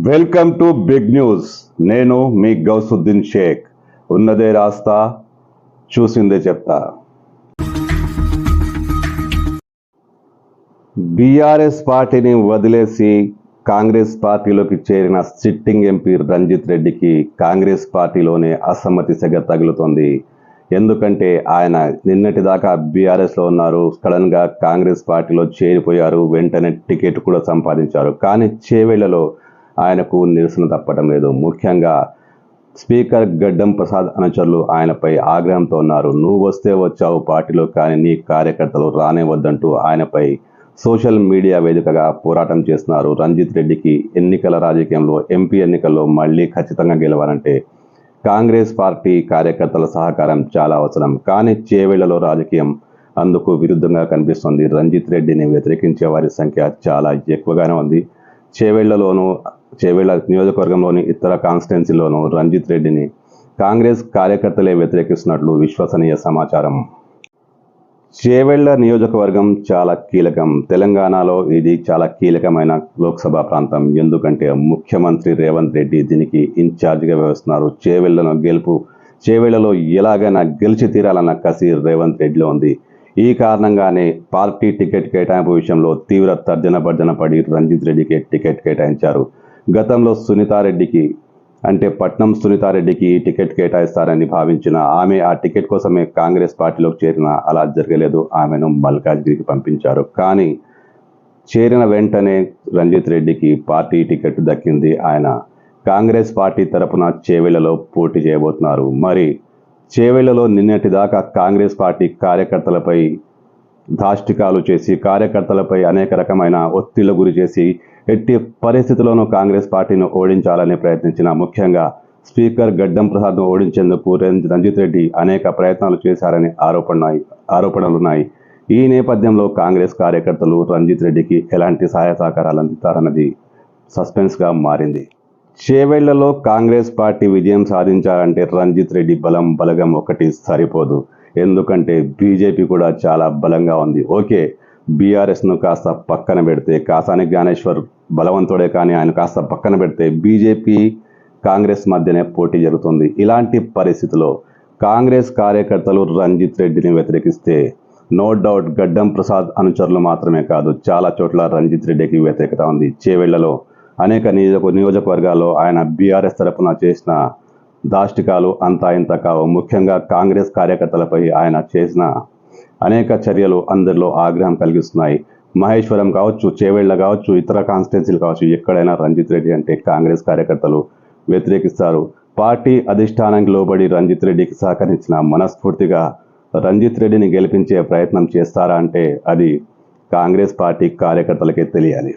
Welcome to big news. నేను మీ గౌసుద్దీన్ షేక్. ఉన్నదే రాస్తా, చూసిందే చెప్తా. బీఆర్ఎస్ పార్టీని వదిలేసి కాంగ్రెస్ పార్టీలోకి చేరిన సిట్టింగ్ ఎంపీ రంజిత్ రెడ్డికి కాంగ్రెస్ పార్టీలోనే అసమ్మతి సెగ తగులుతోంది. ఎందుకంటే ఆయన నిన్నటిదాకా బీఆర్ఎస్లో ఉన్నారు, సడన్గా కాంగ్రెస్ పార్టీలో చేరిపోయారు, వెంటనే టికెట్ కూడా సంపాదించారు. కానీ చేవెళ్లలో ఆయనకు నిరసన తప్పడం లేదు. ముఖ్యంగా స్పీకర్ గడ్డం ప్రసాద్ అనుచరులు ఆయనపై ఆగ్రహంతో ఉన్నారు. నువ్వు వస్తే వచ్చావు పార్టీలో, కానీ నీ కార్యకర్తలు రానే వద్దంటూ ఆయనపై సోషల్ మీడియా వేదికగా పోరాటం చేస్తున్నారు. రంజిత్ రెడ్డికి ఎన్నికల రాజకీయంలో ఎంపీ ఎన్నికల్లో మళ్ళీ ఖచ్చితంగా గెలవాలంటే కాంగ్రెస్ పార్టీ కార్యకర్తల సహకారం చాలా అవసరం. కానీ చేవెళ్లలో రాజకీయం అందుకు విరుద్ధంగా కనిపిస్తుంది. రంజిత్ రెడ్డిని వ్యతిరేకించే వారి సంఖ్య చాలా ఎక్కువగానే ఉంది. చేవెళ్ల నియోజకవర్గంలోని ఇతర కాన్స్టిట్యున్సీలోనూ రంజిత్ రెడ్డిని కాంగ్రెస్ కార్యకర్తలే వ్యతిరేకిస్తున్నట్లు విశ్వసనీయ సమాచారం. చేవెళ్ల నియోజకవర్గం చాలా కీలకం. తెలంగాణలో ఇది చాలా కీలకమైన లోక్సభ ప్రాంతం. ఎందుకంటే ముఖ్యమంత్రి రేవంత్ రెడ్డి దీనికి ఇన్ఛార్జిగా వ్యవహరిస్తున్నారు. చేవెళ్లలో ఎలాగైనా గెలిచి తీరాలన్న కసి రేవంత్ రెడ్డిలో ఉంది. ఈ కారణంగానే పార్టీ టికెట్ కేటాయింపు విషయంలో తీవ్ర తర్జన భర్జన పడి రంజిత్ రెడ్డికి టికెట్ కేటాయించారు. గతంలో పట్నం సునీతారెడ్డికి టికెట్ కేటాయిస్తారని భావించిన ఆమె ఆ టికెట్ కోసమే కాంగ్రెస్ పార్టీలోకి చేరిన అలా జరగలేదు. ఆమెను మల్కాజ్గిరికి పంపించారు. కానీ చేరిన వెంటనే రంజిత్ రెడ్డికి పార్టీ టికెట్ దక్కింది. ఆయన కాంగ్రెస్ పార్టీ తరపున చేవెళ్లలో పోటీ చేయబోతున్నారు. మరి చేవెళ్లలో నిన్నటిదాకా కాంగ్రెస్ పార్టీ కార్యకర్తలపై దాష్టికాలు చేసి, కార్యకర్తలపై అనేక రకమైన ఒత్తిళ్ల గురి చేసి, ఎట్టి పరిస్థితుల్లోనూ కాంగ్రెస్ పార్టీని ఓడించాలని ప్రయత్నించిన, ముఖ్యంగా స్పీకర్ గడ్డం ప్రసాద్ను ఓడించేందుకు రంజిత్ రెడ్డి అనేక ప్రయత్నాలు చేశారని ఆరోపణలున్నాయి. ఈ నేపథ్యంలో కాంగ్రెస్ కార్యకర్తలు రంజిత్ రెడ్డికి ఎలాంటి సహాయ సహకారాలు అందిస్తారన్నది సస్పెన్స్గా మారింది. చేవెళ్లలో కాంగ్రెస్ పార్టీ విజయం సాధించాలంటే రంజిత్ రెడ్డి బలగం ఒకటి సరిపోదు. ఎందుకంటే బీజేపీ కూడా చాలా బలంగా ఉంది. ఓకే, బీఆర్ఎస్ను కాస్త పక్కన పెడితే, కాసాని జ్ఞానేశ్వర్ బలవంతుడే, కానీ ఆయన కాస్త పక్కన పెడితే బీజేపీ కాంగ్రెస్ మధ్యనే పోటీ జరుగుతుంది. ఇలాంటి పరిస్థితిలో కాంగ్రెస్ కార్యకర్తలు రంజిత్ రెడ్డిని వ్యతిరేకిస్తే నో డౌట్ గడ్డం ప్రసాద్ అనుచరులు మాత్రమే కాదు, చాలా చోట్ల రంజిత్ రెడ్డికి వ్యతిరేకత ఉంది. చేవెళ్లలో అనేక నియోజకవర్గాల్లో ఆయన బీఆర్ఎస్ తరపున చేసిన దాష్టికాలు అంతా ఇంత కావు. ముఖ్యంగా కాంగ్రెస్ కార్యకర్తలపై ఆయన చేసిన అనేక చర్యలు అందరిలో ఆగ్రహం కలిగిస్తున్నాయి. మహేశ్వరం కావచ్చు, చేవెళ్ల కావచ్చు, ఇతర కాన్స్టిట్యున్సీలు కావచ్చు, ఎక్కడైనా రంజిత్ రెడ్డి అంటే కాంగ్రెస్ కార్యకర్తలు వ్యతిరేకిస్తారు. పార్టీ అధిష్టానానికి లోబడి రంజిత్ రెడ్డికి సహకరించిన మనస్ఫూర్తిగా రంజిత్ రెడ్డిని గెలిపించే ప్రయత్నం చేస్తారా అంటే అది కాంగ్రెస్ పార్టీ కార్యకర్తలకే తెలియాలి.